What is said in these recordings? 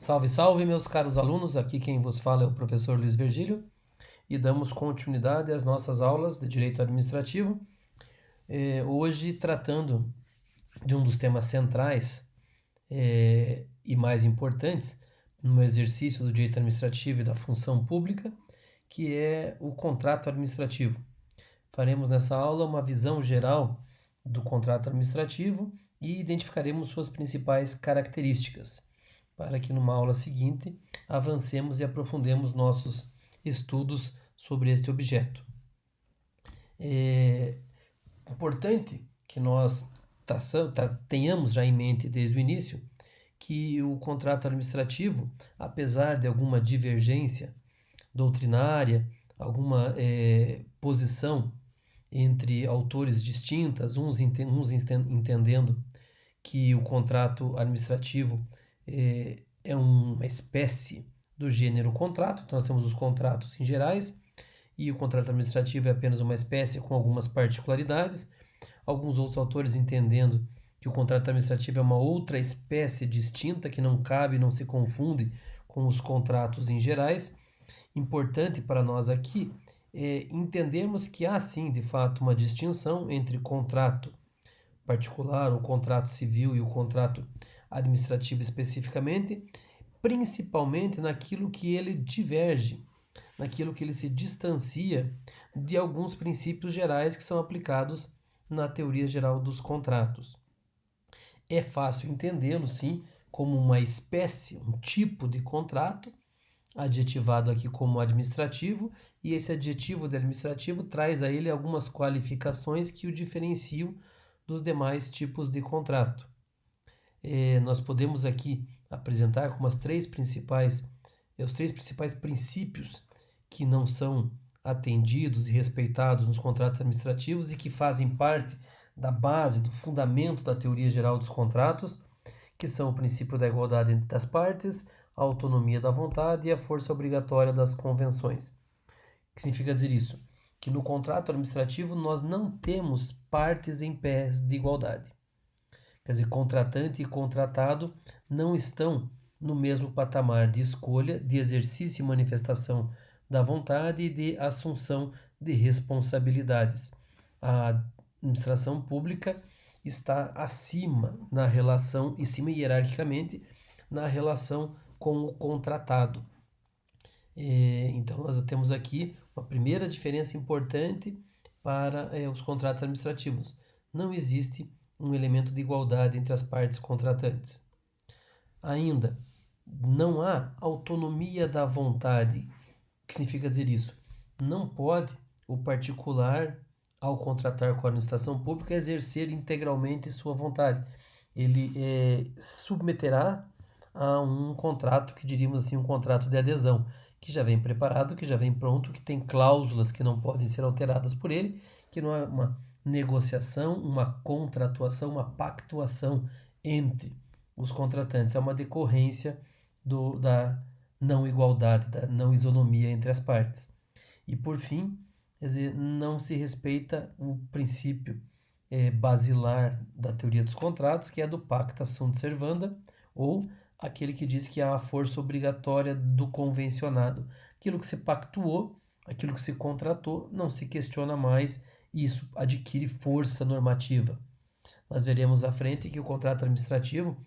Salve, salve, meus caros alunos! Aqui quem vos fala é o professor Luiz Virgílio e damos continuidade às nossas aulas de Direito Administrativo. Hoje, tratando de um dos temas centrais e mais importantes no exercício do direito administrativo e da função pública, que é o contrato administrativo. Faremos nessa aula uma visão geral do contrato administrativo e identificaremos suas principais características, para que numa aula seguinte avancemos e aprofundemos nossos estudos sobre este objeto. É importante que nós tenhamos já em mente desde o início que o contrato administrativo, apesar de alguma divergência doutrinária, alguma posição entre autores distintas, uns entendendo que o contrato administrativo é uma espécie do gênero contrato. Então nós temos os contratos em gerais e o contrato administrativo é apenas uma espécie com algumas particularidades. Alguns outros autores entendendo que o contrato administrativo é uma outra espécie distinta que não cabe, não se confunde com os contratos em gerais. Importante para nós aqui é entendermos que há sim, de fato, uma distinção entre contrato particular, o contrato civil e o contrato administrativo especificamente, principalmente naquilo que ele diverge, naquilo que ele se distancia de alguns princípios gerais que são aplicados na teoria geral dos contratos. É fácil entendê-lo, sim, como uma espécie, um tipo de contrato, adjetivado aqui como administrativo, e esse adjetivo de administrativo traz a ele algumas qualificações que o diferenciam dos demais tipos de contrato. Nós podemos aqui apresentar como os três principais princípios que não são atendidos e respeitados nos contratos administrativos e que fazem parte da base, do fundamento da teoria geral dos contratos, que são o princípio da igualdade entre as partes, a autonomia da vontade e a força obrigatória das convenções. O que significa dizer isso? Que no contrato administrativo nós não temos partes em pé de igualdade. Quer dizer, contratante e contratado não estão no mesmo patamar de escolha, de exercício e manifestação da vontade e de assunção de responsabilidades. A administração pública está acima na relação, acima hierarquicamente, na relação com o contratado. Então, nós temos aqui uma primeira diferença importante para os contratos administrativos. Não existe um elemento de igualdade entre as partes contratantes. Ainda, não há autonomia da vontade. O que significa dizer isso? Não pode o particular, ao contratar com a administração pública, exercer integralmente sua vontade. Ele se submeterá a um contrato, que diríamos assim, um contrato de adesão, que já vem preparado, que já vem pronto, que tem cláusulas que não podem ser alteradas por ele, que não é uma negociação, uma contratuação, uma pactuação entre os contratantes, é uma decorrência da não igualdade, da não isonomia entre as partes. E por fim, quer dizer, não se respeita o princípio basilar da teoria dos contratos, que é do pacta sunt servanda, ou aquele que diz que há a força obrigatória do convencionado. Aquilo que se pactuou, aquilo que se contratou, não se questiona mais, e isso adquire força normativa. Nós veremos à frente que o contrato administrativo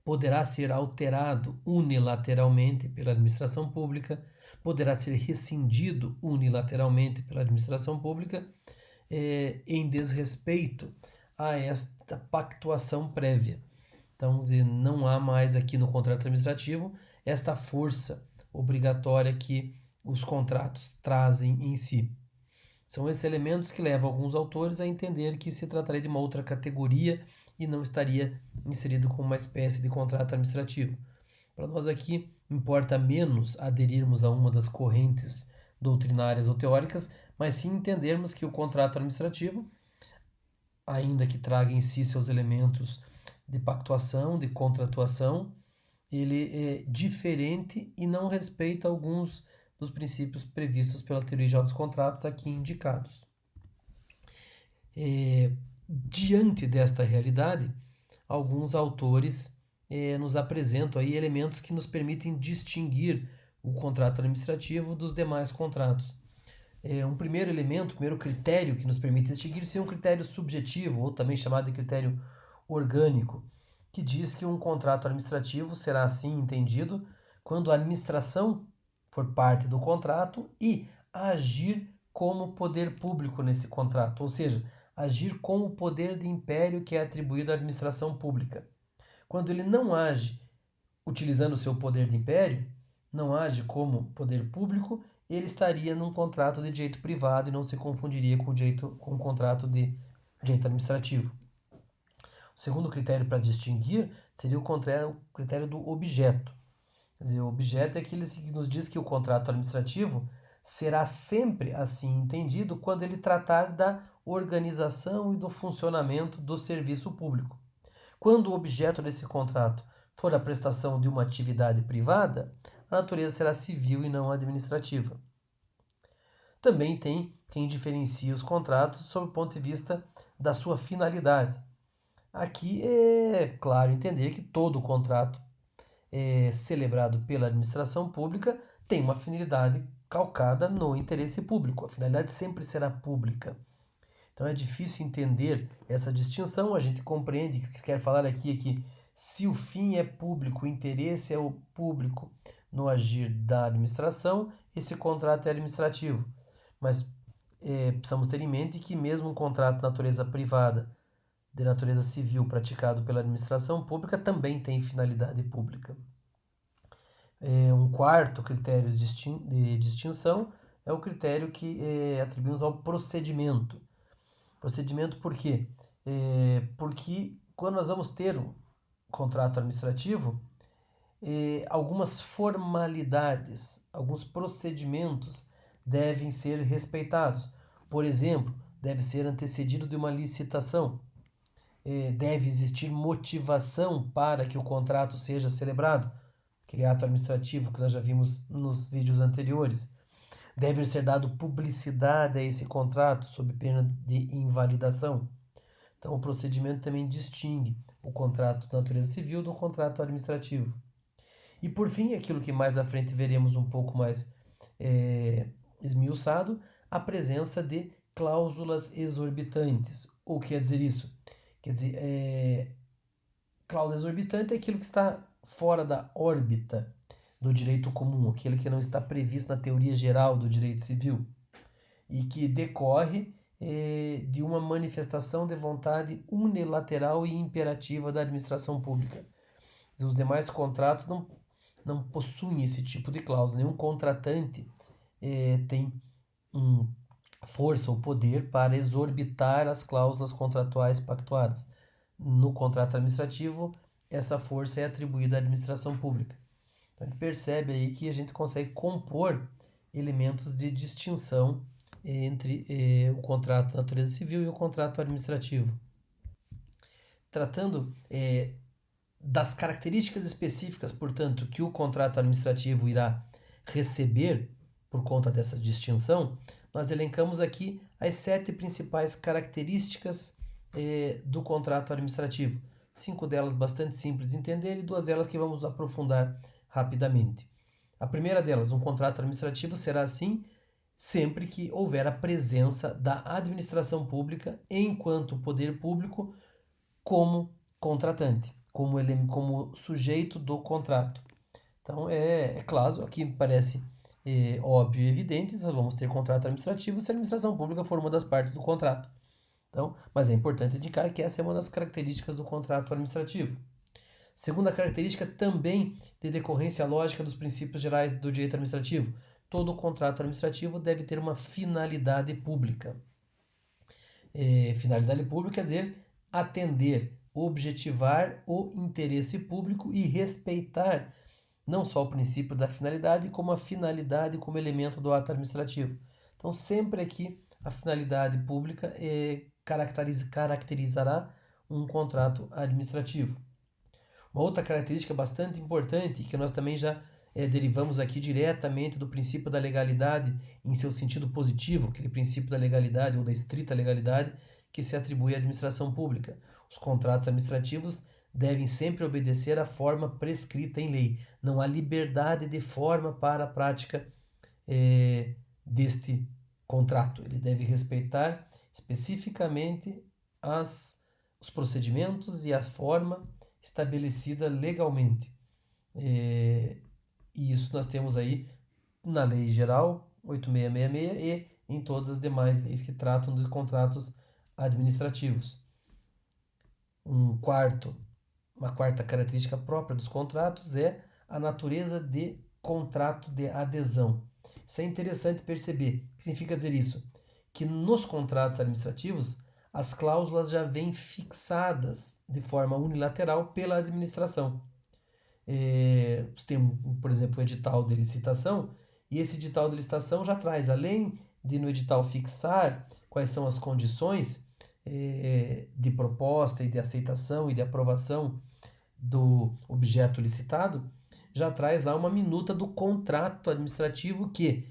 poderá ser alterado unilateralmente pela administração pública, poderá ser rescindido unilateralmente pela administração pública, em desrespeito a esta pactuação prévia. Então, não há mais aqui no contrato administrativo esta força obrigatória que os contratos trazem em si. São esses elementos que levam alguns autores a entender que se trataria de uma outra categoria e não estaria inserido como uma espécie de contrato administrativo. Para nós aqui, importa menos aderirmos a uma das correntes doutrinárias ou teóricas, mas sim entendermos que o contrato administrativo, ainda que traga em si seus elementos de pactuação, de contratuação, ele é diferente e não respeita alguns dos princípios previstos pela teoria geral dos contratos aqui indicados. Diante desta realidade, alguns autores nos apresentam aí elementos que nos permitem distinguir o contrato administrativo dos demais contratos. Um primeiro elemento, primeiro critério que nos permite distinguir seria um critério subjetivo, ou também chamado de critério orgânico, que diz que um contrato administrativo será assim entendido quando a administração for parte do contrato e agir como poder público nesse contrato, ou seja, agir com o poder de império que é atribuído à administração pública. Quando ele não age utilizando o seu poder de império, não age como poder público, ele estaria num contrato de direito privado e não se confundiria com um contrato de direito administrativo. O segundo critério para distinguir seria o critério do objeto. Quer dizer, o objeto é aquele que nos diz que o contrato administrativo será sempre assim entendido quando ele tratar da organização e do funcionamento do serviço público. Quando o objeto desse contrato for a prestação de uma atividade privada, a natureza será civil e não administrativa. Também tem quem diferencia os contratos sob o ponto de vista da sua finalidade. Aqui é claro entender que todo contrato celebrado pela administração pública tem uma finalidade calcada no interesse público. A finalidade sempre será pública. Então é difícil entender essa distinção. A gente compreende que o que se quer falar aqui é que se o fim é público, o interesse é o público no agir da administração, esse contrato é administrativo. Mas precisamos ter em mente que mesmo um contrato de natureza privada, de natureza civil, praticado pela administração pública, também tem finalidade pública. Um quarto critério de distinção é o critério que atribuímos ao procedimento. Procedimento por quê? Porque quando nós vamos ter um contrato administrativo, algumas formalidades, alguns procedimentos devem ser respeitados. Por exemplo, deve ser antecedido de uma licitação. Deve existir motivação para que o contrato seja celebrado, aquele ato administrativo que nós já vimos nos vídeos anteriores. Deve ser dado publicidade a esse contrato sob pena de invalidação. Então, o procedimento também distingue o contrato de natureza civil do contrato administrativo. E, por fim, aquilo que mais à frente veremos um pouco mais esmiuçado, a presença de cláusulas exorbitantes. O que quer dizer isso? Quer dizer, cláusula exorbitante é aquilo que está fora da órbita do direito comum, aquele que não está previsto na teoria geral do direito civil e que decorre de uma manifestação de vontade unilateral e imperativa da administração pública. Os demais contratos não possuem esse tipo de cláusula. Nenhum contratante tem força ou poder para exorbitar as cláusulas contratuais pactuadas. No contrato administrativo, essa força é atribuída à administração pública. Então, a gente percebe aí que a gente consegue compor elementos de distinção entre o contrato de natureza civil e o contrato administrativo. Tratando das características específicas, portanto, que o contrato administrativo irá receber por conta dessa distinção, nós elencamos aqui as 7 principais características do contrato administrativo. 5 delas bastante simples de entender e 2 delas que vamos aprofundar rapidamente. A primeira delas, um contrato administrativo será assim sempre que houver a presença da administração pública enquanto poder público como contratante, como sujeito do contrato. Então é claro, aqui parece óbvio e evidente, nós vamos ter contrato administrativo se a administração pública for uma das partes do contrato. Então, mas é importante indicar que essa é uma das características do contrato administrativo. Segunda característica, também de decorrência lógica dos princípios gerais do direito administrativo. Todo contrato administrativo deve ter uma finalidade pública. Finalidade pública quer dizer atender, objetivar o interesse público e respeitar não só o princípio da finalidade, como a finalidade como elemento do ato administrativo. Então, sempre aqui a finalidade pública caracterizará um contrato administrativo. Uma outra característica bastante importante, que nós também já derivamos aqui diretamente do princípio da legalidade em seu sentido positivo, aquele princípio da legalidade ou da estrita legalidade que se atribui à administração pública. Os contratos administrativos devem sempre obedecer à forma prescrita em lei. Não há liberdade de forma para a prática deste contrato. Ele deve respeitar especificamente os procedimentos e a forma estabelecida legalmente. E isso nós temos aí na Lei Geral 8666 e em todas as demais leis que tratam de contratos administrativos. Uma quarta característica própria dos contratos é a natureza de contrato de adesão. Isso é interessante perceber. O que significa dizer isso? Que nos contratos administrativos, as cláusulas já vêm fixadas de forma unilateral pela administração. Você tem, por exemplo, o edital de licitação, e esse edital de licitação já traz, além de no edital fixar quais são as condições de proposta e de aceitação e de aprovação do objeto licitado, já traz lá uma minuta do contrato administrativo que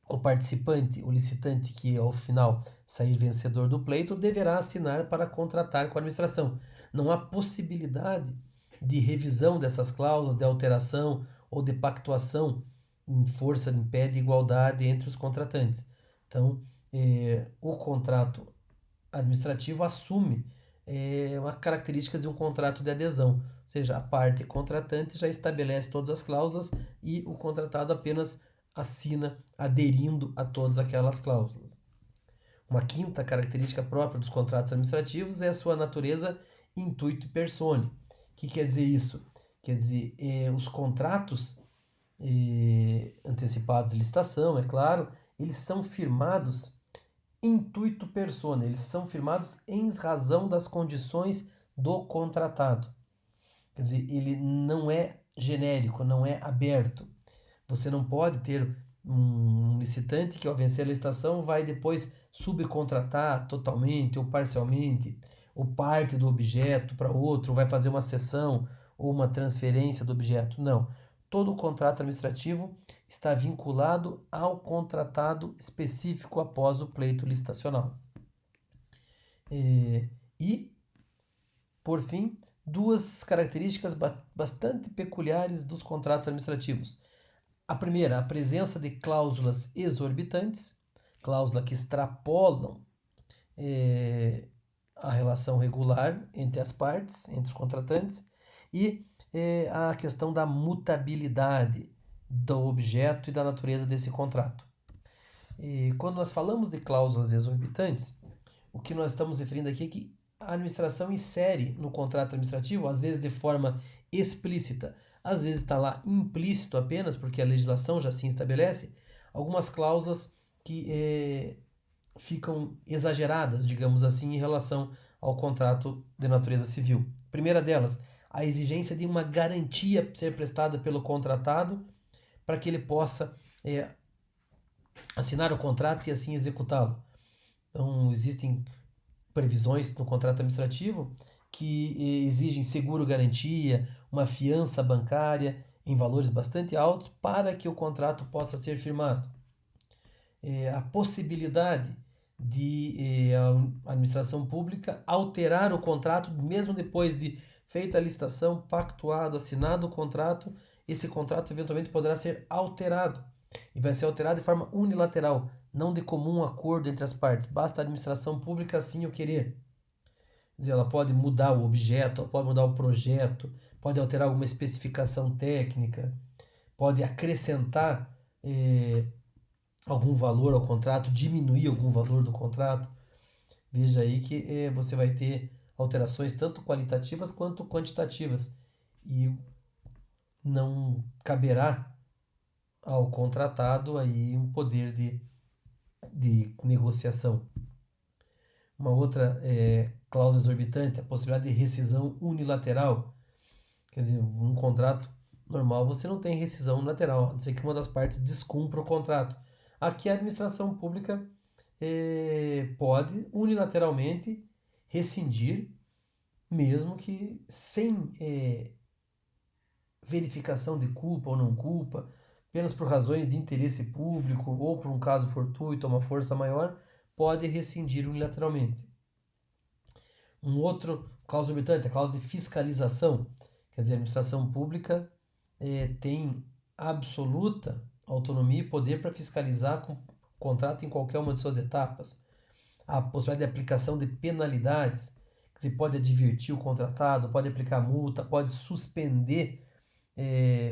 o participante, o licitante que ao final sair vencedor do pleito, deverá assinar para contratar com a administração. Não há possibilidade de revisão dessas cláusulas, de alteração ou de pactuação em força em pé de igualdade entre os contratantes. Então, o contrato administrativo assume uma característica de um contrato de adesão, ou seja, a parte contratante já estabelece todas as cláusulas e o contratado apenas assina aderindo a todas aquelas cláusulas. Uma quinta característica própria dos contratos administrativos é a sua natureza intuito personae. O que quer dizer isso? Quer dizer, os contratos antecipados de licitação, é claro, eles são firmados intuito personae, eles são firmados em razão das condições do contratado. Quer dizer, ele não é genérico, não é aberto. Você não pode ter um licitante que ao vencer a licitação vai depois subcontratar totalmente ou parcialmente ou parte do objeto para outro, vai fazer uma cessão ou uma transferência do objeto. Não. Todo o contrato administrativo está vinculado ao contratado específico após o pleito licitacional. E, por fim, duas características bastante peculiares dos contratos administrativos. A primeira, a presença de cláusulas exorbitantes, cláusulas que extrapolam a relação regular entre as partes, entre os contratantes, e a questão da mutabilidade do objeto e da natureza desse contrato. E quando nós falamos de cláusulas exorbitantes, o que nós estamos referindo aqui é que a administração insere no contrato administrativo, às vezes de forma explícita, às vezes está lá implícito apenas, porque a legislação já assim estabelece, algumas cláusulas que ficam exageradas, digamos assim, em relação ao contrato de natureza civil. Primeira delas, a exigência de uma garantia ser prestada pelo contratado para que ele possa assinar o contrato e assim executá-lo. Então, existem previsões no contrato administrativo que exigem seguro-garantia, uma fiança bancária em valores bastante altos para que o contrato possa ser firmado. A possibilidade de a administração pública alterar o contrato, mesmo depois de feita a licitação, pactuado, assinado o contrato, esse contrato eventualmente poderá ser alterado. E vai ser alterado de forma unilateral, não de comum acordo entre as partes. Basta a administração pública assim o querer. Quer dizer, ela pode mudar o objeto, ela pode mudar o projeto, pode alterar alguma especificação técnica, pode acrescentar algum valor ao contrato, diminuir algum valor do contrato. Veja aí que você vai ter alterações tanto qualitativas quanto quantitativas. E não caberá ao contratado aí um poder de negociação. Uma outra cláusula exorbitante, a possibilidade de rescisão unilateral. Quer dizer, um contrato normal você não tem rescisão unilateral, a não ser que uma das partes descumpra o contrato. Aqui a administração pública pode unilateralmente rescindir, mesmo que sem verificação de culpa ou não culpa, apenas por razões de interesse público ou por um caso fortuito ou uma força maior, pode rescindir unilateralmente. Um outro cláusula exorbitante, a cláusula de fiscalização. Quer dizer, a administração pública tem absoluta autonomia e poder para fiscalizar o contrato em qualquer uma de suas etapas. A possibilidade de aplicação de penalidades, que se pode advertir o contratado, pode aplicar multa, pode suspender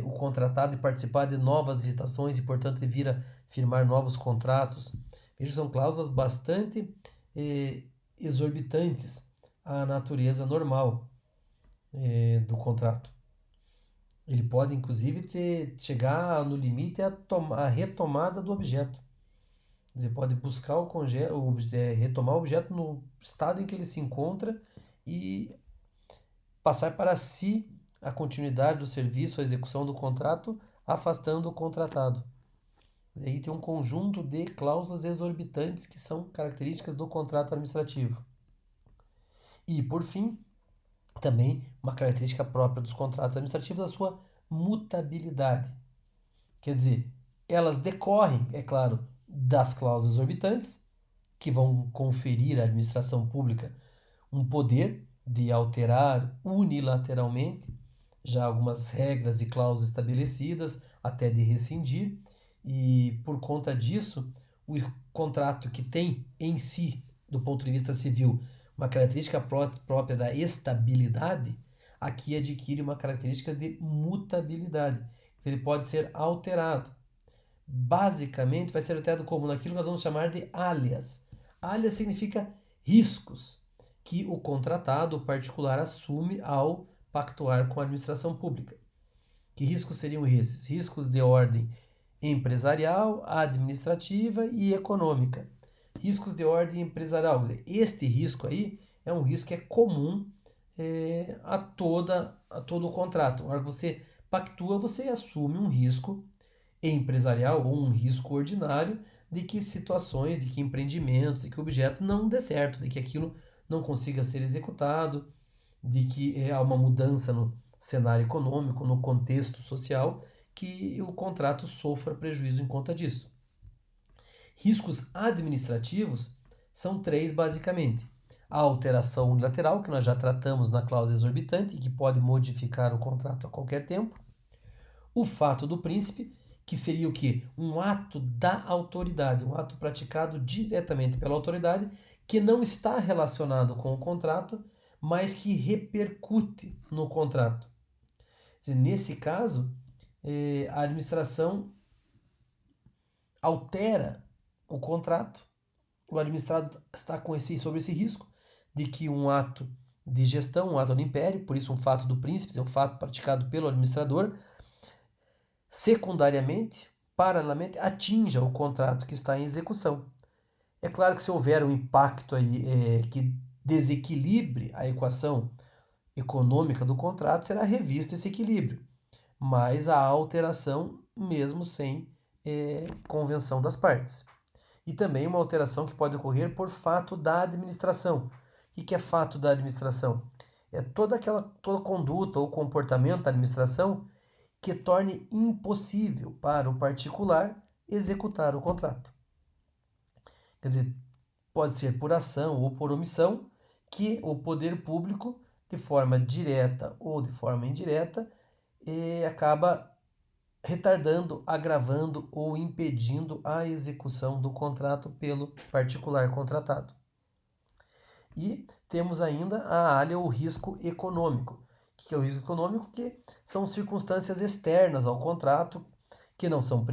o contratado e participar de novas licitações e, portanto, vir a firmar novos contratos. Veja, são cláusulas bastante exorbitantes à natureza normal do contrato. Ele pode, inclusive, chegar no limite a retomada do objeto. Quer dizer, pode buscar retomar o objeto no estado em que ele se encontra e passar para si a continuidade do serviço, a execução do contrato, afastando o contratado. E aí tem um conjunto de cláusulas exorbitantes que são características do contrato administrativo. E, por fim, também uma característica própria dos contratos administrativos, a sua mutabilidade. Quer dizer, elas decorrem, é claro, das cláusulas exorbitantes, que vão conferir à administração pública um poder de alterar unilateralmente já algumas regras e cláusulas estabelecidas, até de rescindir, e por conta disso, o contrato que tem em si, do ponto de vista civil, uma característica própria da estabilidade, aqui adquire uma característica de mutabilidade. Ele pode ser alterado. Basicamente, vai ser alterado como? Naquilo que nós vamos chamar de alias. Alias significa riscos que o contratado, o particular, assume ao pactuar com a administração pública. Que riscos seriam esses? Riscos de ordem empresarial, administrativa e econômica. Riscos de ordem empresarial. Quer dizer, este risco aí é um risco que é comum a todo o contrato. Na hora que você pactua, você assume um risco empresarial ou um risco ordinário de que situações, de que empreendimentos, de que o objeto não dê certo, de que aquilo não consiga ser executado, de que há uma mudança no cenário econômico, no contexto social, que o contrato sofra prejuízo em conta disso. Riscos administrativos são três, basicamente. A alteração unilateral, que nós já tratamos na cláusula exorbitante, que pode modificar o contrato a qualquer tempo. O fato do príncipe, que seria o quê? Um ato da autoridade, um ato praticado diretamente pela autoridade, que não está relacionado com o contrato, mas que repercute no contrato. Nesse caso, a administração altera o contrato, o administrado está sobre esse risco de que um ato de gestão, um ato do império, por isso um fato do príncipe, é um fato praticado pelo administrador, secundariamente, paralelamente, atinja o contrato que está em execução. É claro que se houver um impacto aí que desequilibre a equação econômica do contrato, será revisto esse equilíbrio, mas a alteração mesmo sem convenção das partes. E também uma alteração que pode ocorrer por fato da administração. O que é fato da administração? É toda conduta ou comportamento da administração que torne impossível para o particular executar o contrato. Quer dizer, pode ser por ação ou por omissão que o poder público, de forma direta ou de forma indireta, acaba retardando, agravando ou impedindo a execução do contrato pelo particular contratado. E temos ainda a alha ou risco econômico. O que é o risco econômico? Que são circunstâncias externas ao contrato que não são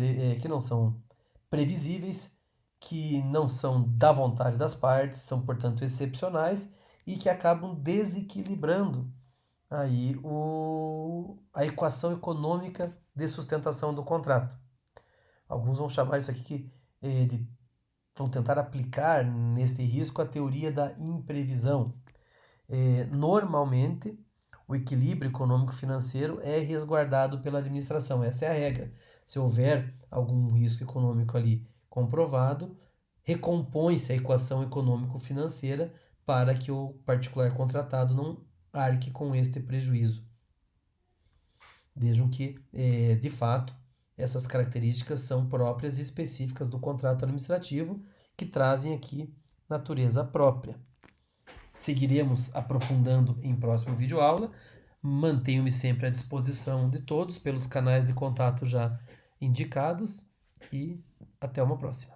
previsíveis, que não são da vontade das partes, são, portanto, excepcionais e que acabam desequilibrando aí a equação econômica de sustentação do contrato. Alguns vão chamar isso aqui vão tentar aplicar nesse risco a teoria da imprevisão. Normalmente, o equilíbrio econômico-financeiro é resguardado pela administração, essa é a regra. Se houver algum risco econômico ali comprovado, recompõe-se a equação econômico-financeira para que o particular contratado não arque com este prejuízo. Vejam que, de fato, essas características são próprias e específicas do contrato administrativo, que trazem aqui natureza própria. seguiremos aprofundando em próximo vídeo aula. Mantenho-me sempre à disposição de todos pelos canais de contato já indicados e até uma próxima.